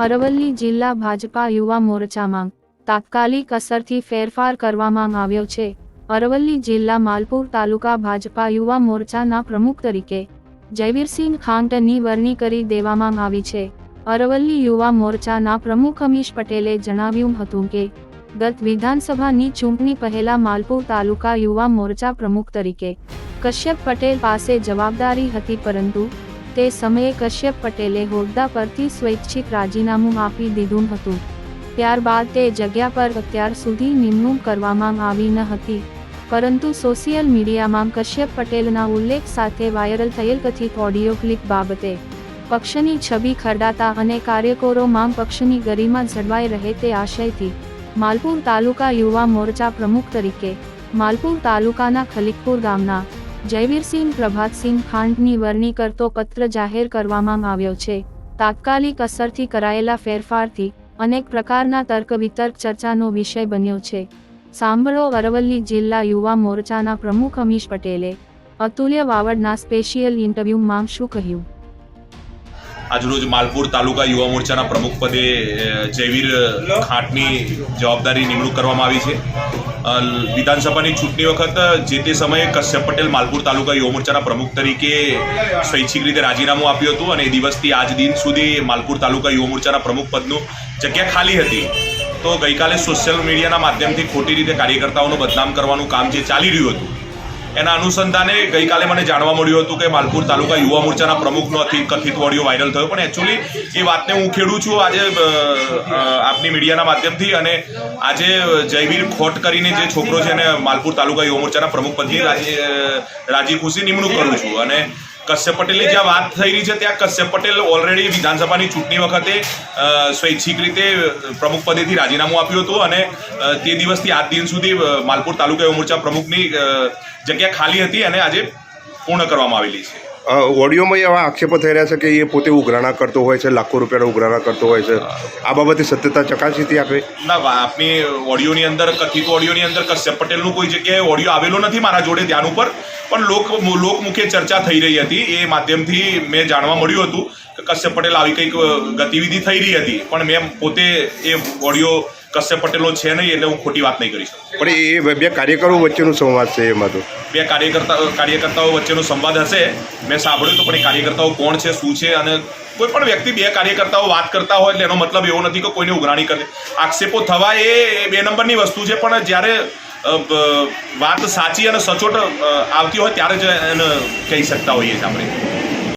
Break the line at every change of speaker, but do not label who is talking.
અરવલ્લી જિલ્લા ભાજપા યુવા મોરચામાં તાત્કાલિક અસરથી ફેરફાર કરવામાં આવ્યો છે। અરવલ્લી જિલ્લા માલપુર તાલુકા ભાજપા યુવા મોરચાના પ્રમુખ તરીકે જયવીરસિંહ ખાંટની વરણી કરી દેવામાં આવી છે। અરવલ્લી યુવા મોરચાના પ્રમુખ અમીશ પટેલે જણાવ્યું હતું કે ગત વિધાનસભાની ચૂંટણી પહેલા માલપુર તાલુકા યુવા મોરચા પ્રમુખ તરીકે કશ્યપ પટેલ પાસે જવાબદારી હતી, પરંતુ તે સમયે કશ્યપ પટેલે હોદ્દા પરથી સ્વૈચ્છિક રાજીનામું આપી દીધું હતું। ત્યારબાદ તે જગ્યા પર અત્યાર સુધી નિમણૂક કરવામાં આવી ન હતી, પરંતુ સોશિયલ મીડિયામાં કશ્યપ પટેલના ઉલ્લેખ સાથે વાયરલ થયેલ કથિત ઓડિયો ક્લિપ બાબતે પક્ષની છબી ખરડાતા અને કાર્યકરોમાં પક્ષની ગરિમા જળવાઈ રહે તે આશયથી માલપુર તાલુકા યુવા મોરચા પ્રમુખ તરીકે માલપુર તાલુકાના ખલીકપુર ગામના જયવીરસિંહ પ્રભાતસિંહ ખાંટની વરણી કરતો પત્ર જાહેર કરવામાં આવ્યો છે। તાત્કાલિક અસરથી કરાયેલા ફેરફારથી અનેક પ્રકારના તર્ક વિતર્ક ચર્ચાનો વિષય બન્યો છે। સાંભળો અરવલ્લી જિલ્લા યુવા મોરચાના પ્રમુખ અમીશ પટેલે અતુલ્ય વાવડના સ્પેશિયલ ઇન્ટરવ્યુમાં શું કહ્યું।
આજરોજ માલપુર તાલુકા યુવા મોરચાના પ્રમુખ પદે જયવીર ખાંટની જવાબદારી નિમણૂક કરવામાં આવી છે। વિધાનસભાની ચૂંટણી વખત જે તે સમયે કશ્યપ પટેલ માલપુર તાલુકા યુવા મોરચાના પ્રમુખ તરીકે સ્વૈચ્છિક રીતે રાજીનામું આપ્યું હતું અને એ દિવસથી આજ દિન સુધી માલપુર તાલુકા યુવા મોરચાના પ્રમુખ પદનું જગ્યા ખાલી હતી। તો ગઈકાલે સોશિયલ મીડિયાના માધ્યમથી ખોટી રીતે કાર્યકર્તાઓનું બદનામ કરવાનું કામ જે ચાલી રહ્યું હતું, એના અનુસંધાને ગઈકાલે મને જાણવા મળ્યું હતું કે માલપુર તાલુકા યુવા મોરચાના પ્રમુખનો કથિત ઓડિયો વાયરલ થયો, પણ એકચ્યુઅલી એ વાતને હું ખેડું છું આજે આપની મીડિયાના માધ્યમથી। અને આજે જયવીર ખોટ કરીને જે છોકરો છે એને માલપુર તાલુકા યુવા મોરચાના પ્રમુખ પદની રાજી ખુશી નિમણૂક કરું છું। અને કશ્યપ પટેલની જ્યાં વાત થઈ રહી છે ત્યાં કશ્યપ પટેલ ઓલરેડી વિધાનસભાની ચૂંટણી વખતે સ્વૈચ્છિક રીતે પ્રમુખ પદેથી રાજીનામું આપ્યું હતું અને તે દિવસથી આજ દિન સુધી માલપુર તાલુકા યુવા મોરચા પ્રમુખની જગ્યા ખાલી હતી અને આજે પૂર્ણ કરવામાં આવેલી છે।
ઓડિયોમાં એવા આક્ષેપો થઈ રહ્યા છે કે એ પોતે ઉઘરાણા કરતો હોય છે, લાખો રૂપિયાનો ઉઘરાણા કરતો હોય છે, આ બાબતે સત્યતા ચકાસી હતી આપે?
ના, આપની ઓડિયોની અંદર કથિત ઓડિયોની અંદર કશ્યપ પટેલનું કોઈ જગ્યાએ ઓડિયો આવેલો નથી મારા જોડે ધ્યાન ઉપર, પણ લોકમુખે ચર્ચા થઈ રહી હતી। એ માધ્યમથી મેં જાણવા મળ્યું હતું કે કશ્યપ પટેલ આવી કંઈક ગતિવિધિ થઈ રહી હતી, પણ મેં પોતે એ ઓડિયો કશ્યપ પટેલનો છે નહીં એટલે હું ખોટી વાત નહીં કરી શકું।
પણ એ બે કાર્યકરો વચ્ચેનો સંવાદ છે, એમાં તો
બે કાર્યકર્તાઓ વચ્ચેનો સંવાદ હશે, મેં સાંભળ્યું તો, પણ એ કાર્યકર્તાઓ કોણ છે, શું છે, અને કોઈ પણ વ્યક્તિ બે કાર્યકર્તાઓ વાત કરતા હોય એટલે એનો મતલબ એવો નથી કે કોઈને ઉઘરાણી કરે। આક્ષેપો થવા એ બે નંબરની વસ્તુ છે, પણ જ્યારે વાત સાચી અને સચોટ આવતી હોય ત્યારે જ એને કહી શકતા હોઈએ છીએ આપણે।